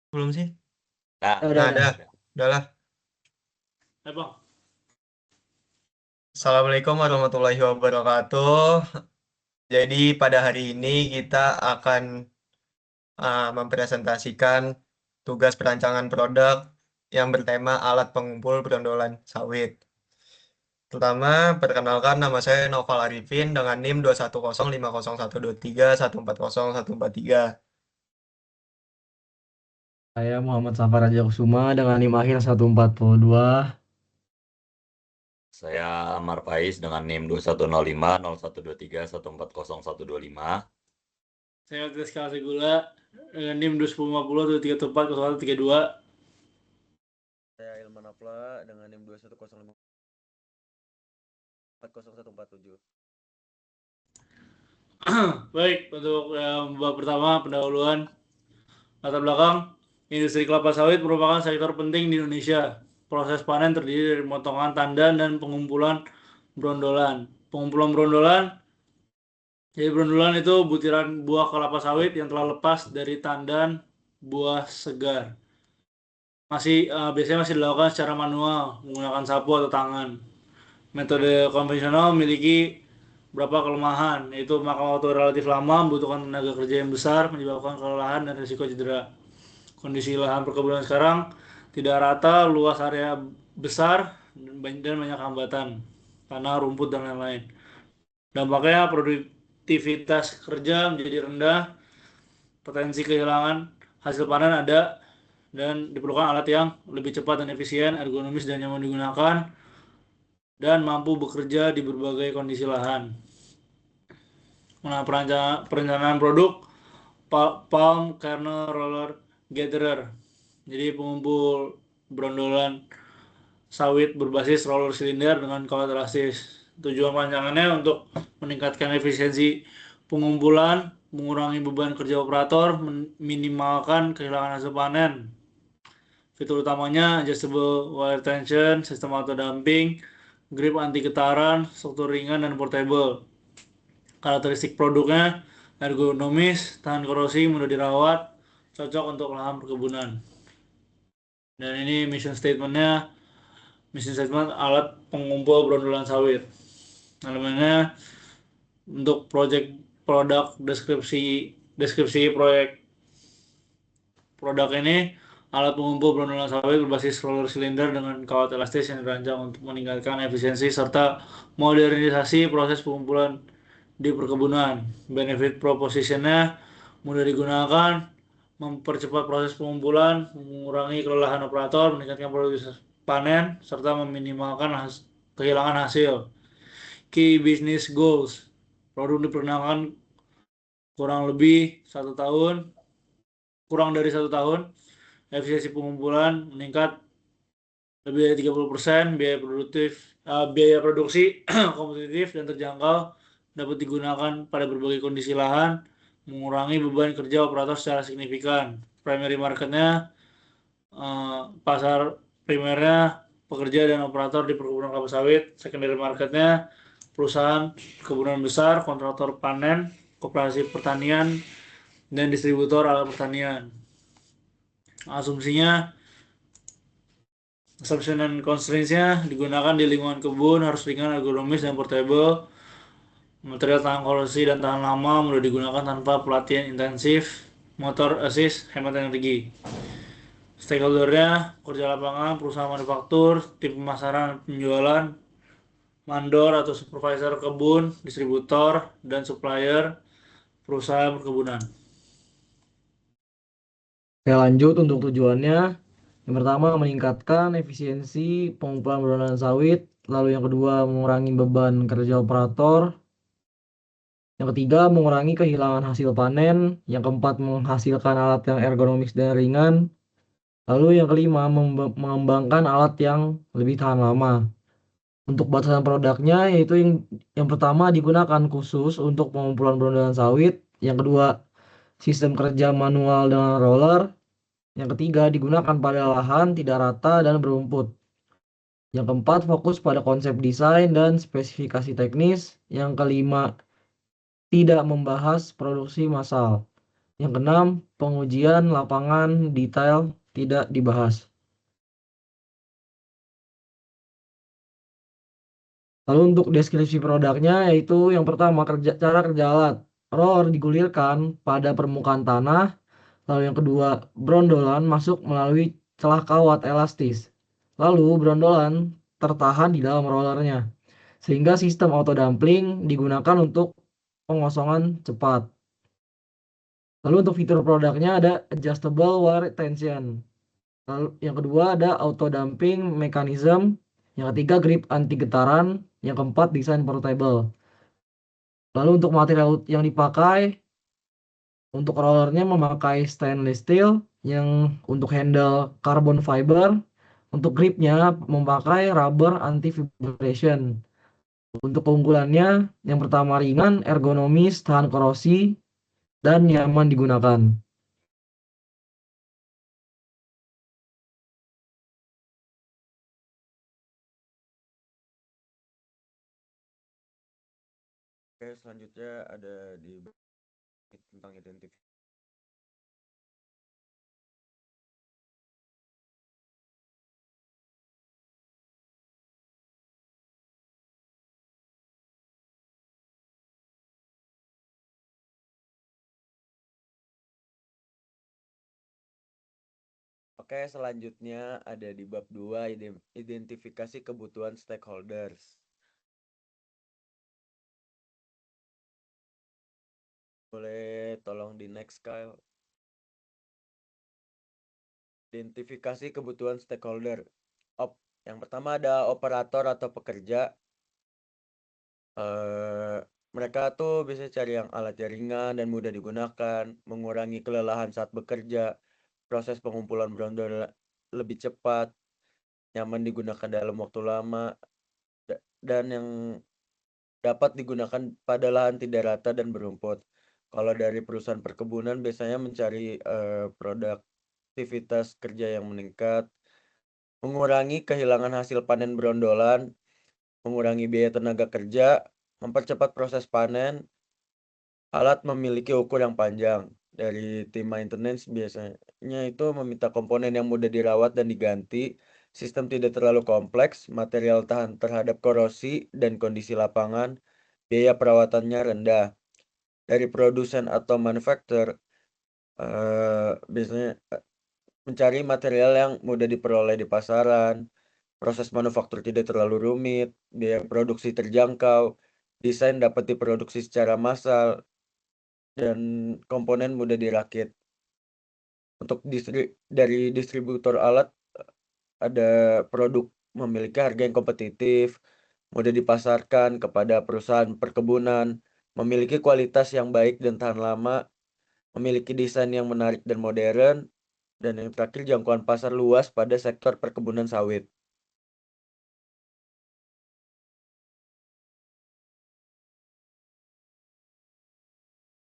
Belum sih? Nah, Nah, Udah. udahlah. Bang. Assalamualaikum warahmatullahi wabarakatuh. Jadi pada hari ini kita akan mempresentasikan tugas perancangan produk yang bertema alat pengumpul brondolan sawit. Pertama, perkenalkan nama saya Noval Arifin dengan NIM 210501231401403. Saya Muhammad Safar Raja Kusuma dengan NIM akhir 142. saya Amar Faiz dengan NIM 21050123140125. Saya Rizka Segula dengan NIM 2105023140132. Saya Ilman Afla dengan NIM 210540140147. Baik, untuk bab pertama pendahuluan latar belakang. Industri kelapa sawit merupakan sektor penting di Indonesia. Proses panen terdiri dari pemotongan tandan dan pengumpulan brondolan. Pengumpulan brondolan, jadi brondolan itu butiran buah kelapa sawit yang telah lepas dari tandan buah segar. Biasanya masih dilakukan secara manual menggunakan sapu atau tangan. Metode konvensional memiliki beberapa kelemahan, yaitu makan waktu relatif lama, membutuhkan tenaga kerja yang besar, menyebabkan kelelahan dan risiko cedera. Kondisi lahan perkebunan sekarang tidak rata, luas area besar, dan banyak hambatan, tanah, rumput, dan lain-lain. Dampaknya produktivitas kerja menjadi rendah, potensi kehilangan hasil panen ada, dan diperlukan alat yang lebih cepat dan efisien, ergonomis dan nyaman digunakan, dan mampu bekerja di berbagai kondisi lahan. Nah, perencanaan produk Palm Kernel Roller Gatherer, jadi pengumpul brondolan sawit berbasis roller silinder dengan kawat elastis. Tujuan perancangannya untuk meningkatkan efisiensi pengumpulan, mengurangi beban kerja operator, meminimalkan kehilangan hasil panen. Fitur utamanya adjustable wire tension, sistem auto damping, grip anti getaran, struktur ringan dan portable. Karakteristik produknya ergonomis, tahan korosi, mudah dirawat, cocok untuk lahan perkebunan. Dan ini mission statement alat pengumpul brondolan sawit. Elemennya untuk produk deskripsi proyek produk ini, alat pengumpul brondolan sawit berbasis roller silinder dengan kawat elastis yang dirancang untuk meningkatkan efisiensi serta modernisasi proses pengumpulan di perkebunan. Benefit propositionnya mudah digunakan, mempercepat proses pengumpulan, mengurangi kelelahan operator, meningkatkan produktivitas panen, serta meminimalkan kehilangan hasil. Key business goals: produk diperkenalkan kurang dari 1 tahun, efisiensi pengumpulan meningkat lebih dari 30%, biaya produksi kompetitif dan terjangkau, dapat digunakan pada berbagai kondisi lahan, mengurangi beban kerja operator secara signifikan. Primary marketnya, pasar primernya pekerja dan operator di perkebunan kelapa sawit. Secondary marketnya perusahaan perkebunan besar, kontraktor panen, koperasi pertanian, dan distributor alat pertanian. Assumption dan constraints-nya digunakan di lingkungan kebun, harus ringan, ergonomis, dan portable. Material tahan korosi dan tahan lama, mudah digunakan tanpa pelatihan intensif. Motor assist, hemat energi. Stakeholder-nya kerja lapangan, perusahaan manufaktur, tim pemasaran, penjualan, mandor atau supervisor kebun, distributor, dan supplier perusahaan perkebunan. Oke, lanjut untuk tujuannya. Yang pertama, meningkatkan efisiensi pengumpulan brondolan sawit. Lalu yang kedua, mengurangi beban kerja operator. Yang ketiga, mengurangi kehilangan hasil panen. Yang keempat, menghasilkan alat yang ergonomis dan ringan. Lalu yang kelima, mengembangkan alat yang lebih tahan lama. Untuk batasan produknya, yaitu yang pertama digunakan khusus untuk pengumpulan brondolan sawit. Yang kedua, sistem kerja manual dengan roller. Yang ketiga, digunakan pada lahan tidak rata dan berumput. Yang keempat, fokus pada konsep desain dan spesifikasi teknis. Yang kelima, tidak membahas produksi massal. Yang keenam, pengujian lapangan detail tidak dibahas. Lalu untuk deskripsi produknya yaitu yang pertama cara kerja alat. Roller digulirkan pada permukaan tanah. Lalu yang kedua, brondolan masuk melalui celah kawat elastis. Lalu brondolan tertahan di dalam rollernya. Sehingga sistem auto dumpling digunakan untuk pengosongan cepat. Lalu untuk fitur produknya ada adjustable wire tension. Lalu yang kedua ada auto dumping mechanism. Yang ketiga grip anti getaran. Yang keempat desain portable. Lalu untuk material yang dipakai, untuk rollernya memakai stainless steel, yang untuk handle carbon fiber, untuk gripnya memakai rubber anti vibration. Untuk keunggulannya, yang pertama ringan, ergonomis, tahan korosi, dan nyaman digunakan. Oke, selanjutnya ada di tentang identifikasi. Oke, selanjutnya ada di bab 2, identifikasi kebutuhan stakeholders. Boleh tolong di next, Kyle. Identifikasi kebutuhan stakeholder. Yang pertama ada operator atau pekerja. Mereka tuh bisa cari yang alatnya ringan dan mudah digunakan, mengurangi kelelahan saat bekerja, proses pengumpulan brondol lebih cepat, nyaman digunakan dalam waktu lama, dan yang dapat digunakan pada lahan tidak rata dan berumput. Kalau dari perusahaan perkebunan biasanya mencari produktivitas kerja yang meningkat, mengurangi kehilangan hasil panen brondolan, mengurangi biaya tenaga kerja, mempercepat proses panen. Alat memiliki ukur yang panjang. Dari tim maintenance biasanya itu meminta komponen yang mudah dirawat dan diganti, sistem tidak terlalu kompleks, material tahan terhadap korosi dan kondisi lapangan, biaya perawatannya rendah. Dari produsen atau manufaktur biasanya mencari material yang mudah diperoleh di pasaran, proses manufaktur tidak terlalu rumit, biaya produksi terjangkau, desain dapat diproduksi secara massal, dan komponen mudah dirakit. Untuk dari distributor alat ada produk memiliki harga yang kompetitif, mudah dipasarkan kepada perusahaan perkebunan, memiliki kualitas yang baik dan tahan lama, memiliki desain yang menarik dan modern, dan yang terakhir jangkauan pasar luas pada sektor perkebunan sawit.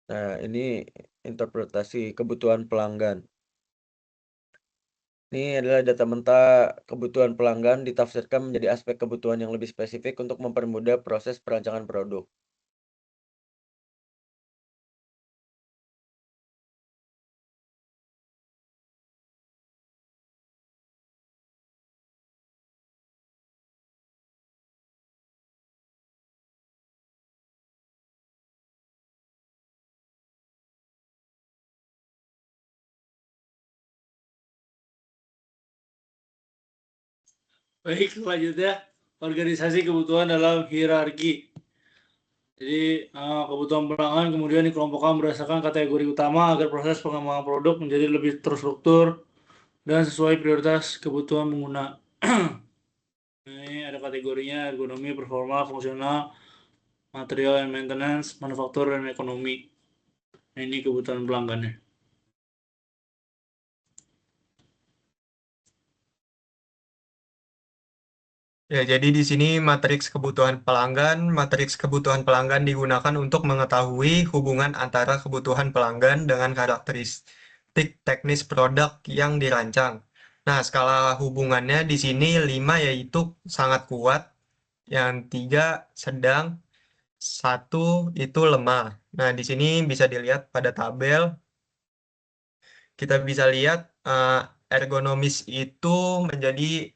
Nah, ini interpretasi kebutuhan pelanggan. Ini adalah data mentah kebutuhan pelanggan ditafsirkan menjadi aspek kebutuhan yang lebih spesifik untuk mempermudah proses perancangan produk. Baik, selanjutnya organisasi kebutuhan dalam hierarki. Jadi kebutuhan pelanggan kemudian dikelompokkan berdasarkan kategori utama agar proses pengembangan produk menjadi lebih terstruktur dan sesuai prioritas kebutuhan pengguna. Ini ada kategorinya: ergonomi, performa, fungsional, material and maintenance, manufaktur, dan ekonomi. Nah, ini kebutuhan pelanggannya. Ya, jadi di sini matriks kebutuhan pelanggan digunakan untuk mengetahui hubungan antara kebutuhan pelanggan dengan karakteristik teknis produk yang dirancang. Nah, skala hubungannya di sini 5 yaitu sangat kuat, yang 3 sedang, 1 itu lemah. Nah, di sini bisa dilihat pada tabel kita bisa lihat ergonomis itu menjadi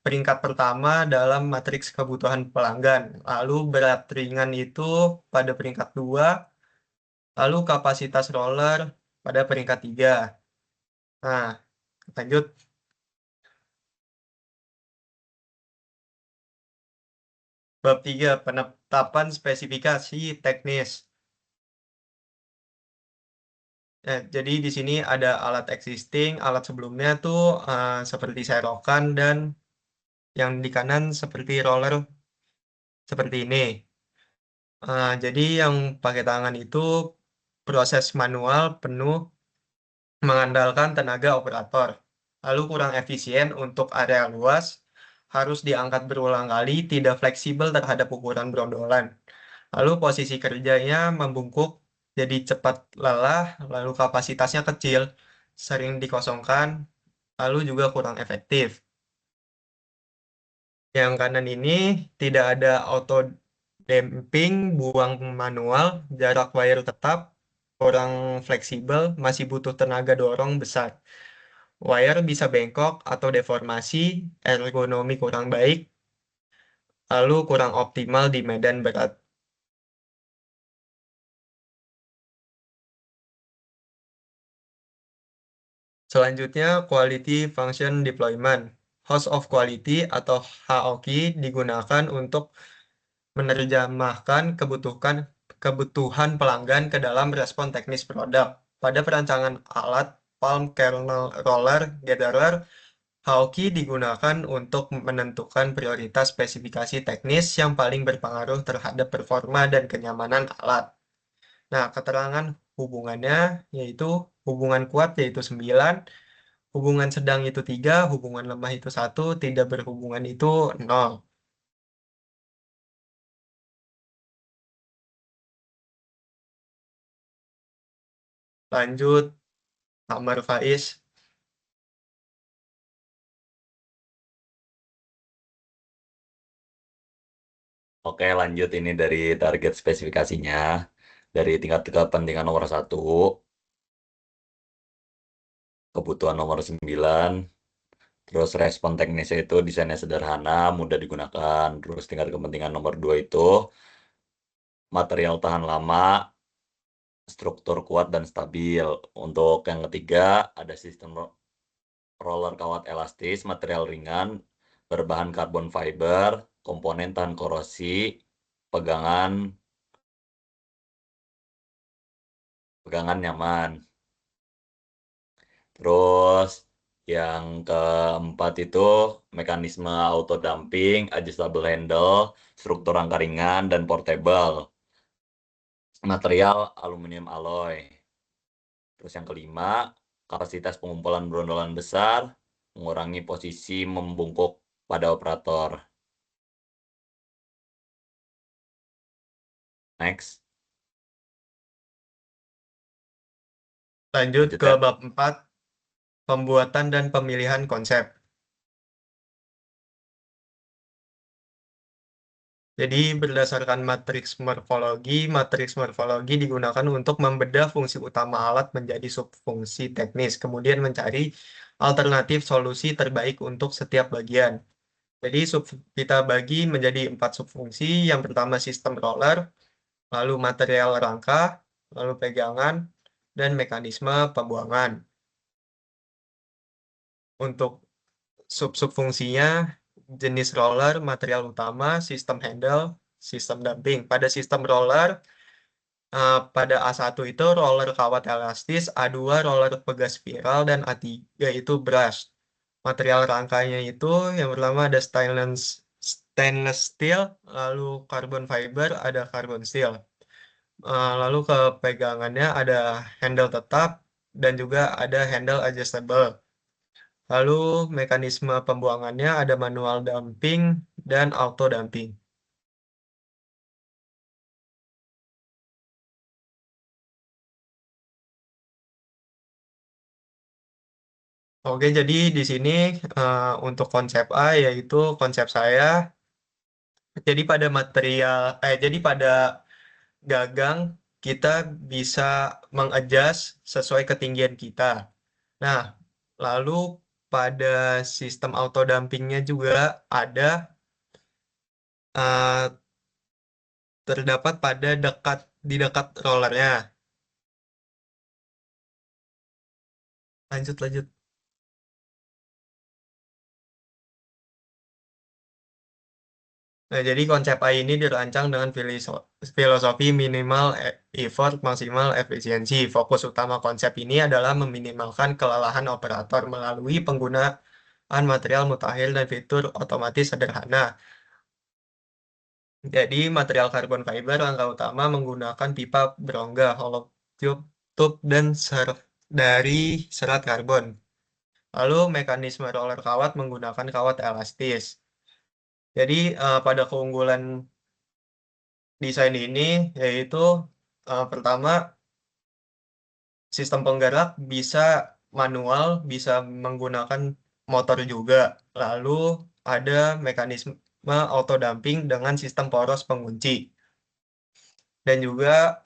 peringkat pertama dalam matriks kebutuhan pelanggan. Lalu berat ringan itu pada peringkat 2, lalu kapasitas roller pada peringkat 3. Nah, lanjut. Bab 3, penetapan spesifikasi teknis. Jadi di sini ada alat existing, alat sebelumnya tuh seperti serokan, dan yang di kanan seperti roller seperti ini. Jadi yang pakai tangan itu proses manual penuh mengandalkan tenaga operator. Lalu kurang efisien untuk area luas, harus diangkat berulang kali, tidak fleksibel terhadap ukuran brondolan. Lalu posisi kerjanya membungkuk, jadi cepat lelah, lalu kapasitasnya kecil, sering dikosongkan, lalu juga kurang efektif. Yang kanan ini tidak ada auto damping, buang manual, jarak wire tetap, kurang fleksibel, masih butuh tenaga dorong besar. Wire bisa bengkok atau deformasi, ergonomi kurang baik, lalu kurang optimal di medan berat. Selanjutnya, Quality Function Deployment. Host of Quality atau HOQ digunakan untuk menerjemahkan kebutuhan pelanggan ke dalam respon teknis produk. Pada perancangan alat Palm Kernel Roller Gatherer, HOQ digunakan untuk menentukan prioritas spesifikasi teknis yang paling berpengaruh terhadap performa dan kenyamanan alat. Nah, keterangan hubungannya yaitu hubungan kuat yaitu 9, hubungan sedang itu 3, hubungan lemah itu 1, tidak berhubungan itu 0. Lanjut, Amar Faiz. Oke, lanjut ini dari target spesifikasinya. Dari tingkat kepentingan nomor 1, kebutuhan nomor 9, terus respon teknisnya itu desainnya sederhana, mudah digunakan. Terus tingkat kepentingan nomor 2 itu material tahan lama, struktur kuat dan stabil. Untuk yang ketiga ada sistem roller kawat elastis, material ringan, berbahan karbon fiber, komponen tahan korosi, pegangan nyaman. Terus yang keempat itu mekanisme auto damping, adjustable handle, struktur rangka ringan dan portable. Material aluminium alloy. Terus yang kelima, kapasitas pengumpulan brondolan besar, mengurangi posisi membungkuk pada operator. Next. Lanjut Lanjut ke ya. bab 4, pembuatan dan pemilihan konsep. Jadi berdasarkan matriks morfologi digunakan untuk membedah fungsi utama alat menjadi subfungsi teknis, kemudian mencari alternatif solusi terbaik untuk setiap bagian. Jadi kita bagi menjadi 4 subfungsi. Yang pertama sistem roller, lalu material rangka, lalu pegangan, dan mekanisme pembuangan. Untuk subfungsinya, jenis roller, material utama, sistem handle, sistem damping. Pada sistem roller, pada A1 itu roller kawat elastis, A2 roller pegas spiral, dan A3 itu brush. Material rangkanya itu yang pertama ada stainless steel, lalu carbon fiber, ada carbon steel. Lalu ke pegangannya ada handle tetap dan juga ada handle adjustable. Lalu mekanisme pembuangannya ada manual damping dan auto damping. Oke, jadi di sini untuk konsep A yaitu konsep saya. Jadi pada gagang kita bisa mengadjust sesuai ketinggian kita. Nah, lalu pada sistem auto dampingnya juga ada eh, terdapat pada di dekat rollernya. Lanjut, lanjut. Nah, jadi konsep A ini dirancang dengan filosofi minimal effort, maksimal efisiensi. Fokus utama konsep ini adalah meminimalkan kelelahan operator melalui penggunaan material mutakhir dan fitur otomatis sederhana. Jadi, material karbon fiber langkah utama menggunakan pipa berongga, hollow tube, dan dari serat karbon. Lalu, mekanisme roller kawat menggunakan kawat elastis. Jadi, pada keunggulan desain ini yaitu pertama, sistem penggerak bisa manual, bisa menggunakan motor juga. Lalu ada mekanisme auto damping dengan sistem poros pengunci dan juga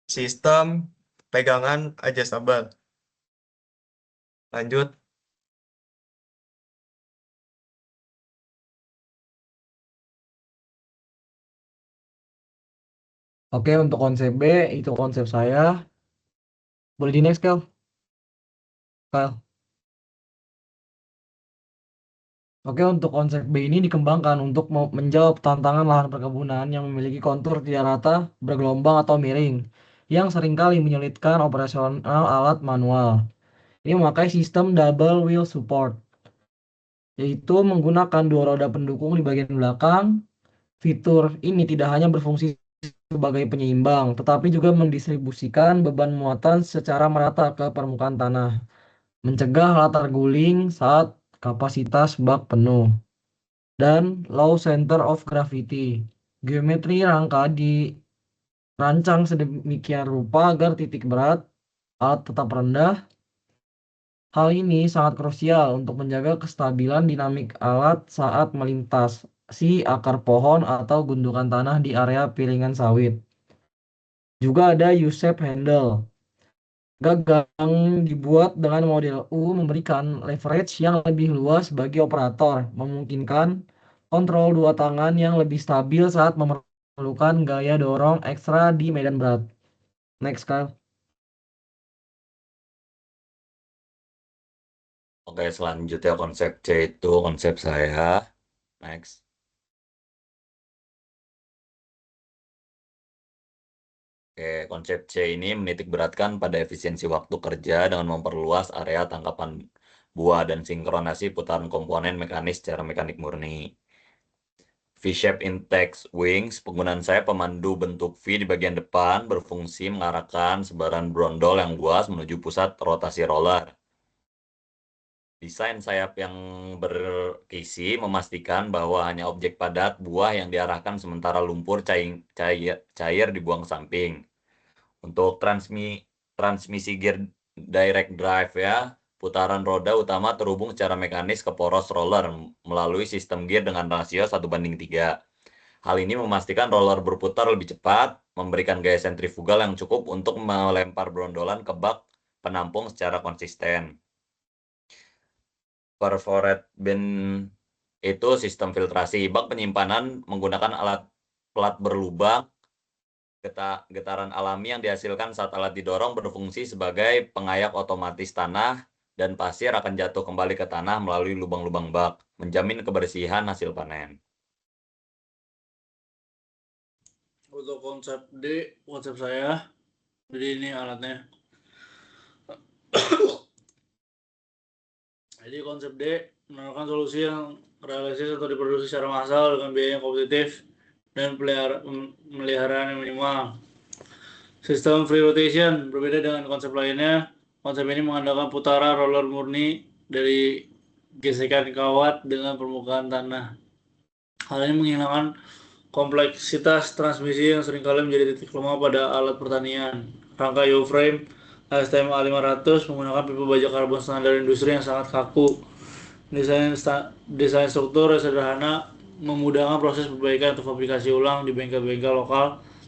sistem pegangan adjustable. Lanjut. Oke, untuk konsep B, itu konsep saya. Boleh di next, Kel? Kyle. Oke, untuk konsep B ini dikembangkan untuk menjawab tantangan lahan perkebunan yang memiliki kontur tidak rata, bergelombang atau miring, yang seringkali menyulitkan operasional alat manual. Ini memakai sistem double wheel support, yaitu menggunakan dua roda pendukung di bagian belakang. Fitur ini tidak hanya berfungsi sebagai penyeimbang, tetapi juga mendistribusikan beban muatan secara merata ke permukaan tanah, mencegah latar guling saat kapasitas bak penuh, dan low center of gravity. Geometri rangka dirancang sedemikian rupa agar titik berat alat tetap rendah. Hal ini sangat krusial untuk menjaga kestabilan dinamik alat saat melintasi akar pohon atau gundukan tanah di area piringan sawit. Juga ada U-shape handle. Gagang dibuat dengan model U memberikan leverage yang lebih luas bagi operator, memungkinkan kontrol dua tangan yang lebih stabil saat memerlukan gaya dorong ekstra di medan berat. Next, Kyle. Oke, selanjutnya konsep C itu konsep saya. Next. Oke, konsep C ini menitik beratkan pada efisiensi waktu kerja dengan memperluas area tangkapan buah dan sinkronasi putaran komponen mekanis secara mekanik murni. V-shape index wings, penggunaan saya pemandu bentuk V di bagian depan berfungsi mengarahkan sebaran brondol yang luas menuju pusat rotasi roller. Desain sayap yang berkisi memastikan bahwa hanya objek padat buah yang diarahkan sementara lumpur cair dibuang samping. Untuk transmisi gear direct drive ya, putaran roda utama terhubung secara mekanis ke poros roller melalui sistem gear dengan rasio 1:3. Hal ini memastikan roller berputar lebih cepat, memberikan gaya sentrifugal yang cukup untuk melempar brondolan ke bak penampung secara konsisten. Perforet bin itu sistem filtrasi. Bak penyimpanan menggunakan alat pelat berlubang. Getaran alami yang dihasilkan saat alat didorong berfungsi sebagai pengayak otomatis tanah dan pasir akan jatuh kembali ke tanah melalui lubang-lubang bak, menjamin kebersihan hasil panen. Untuk konsep D, konsep saya, jadi ini alatnya. Jadi konsep D menawarkan solusi yang realistis untuk diproduksi secara massal dengan biaya yang kompetitif dan pemeliharaan yang minimal. Sistem free rotation berbeda dengan konsep lainnya. Konsep ini mengandalkan putaran roller murni dari gesekan kawat dengan permukaan tanah. Hal ini menghilangkan kompleksitas transmisi yang seringkali menjadi titik lemah pada alat pertanian. Rangka U-frame ASTM A500 menggunakan pipa baja karbon standar industri yang sangat kaku. Desain struktur yang sederhana memudahkan proses perbaikan atau fabrikasi ulang di bengkel-bengkel lokal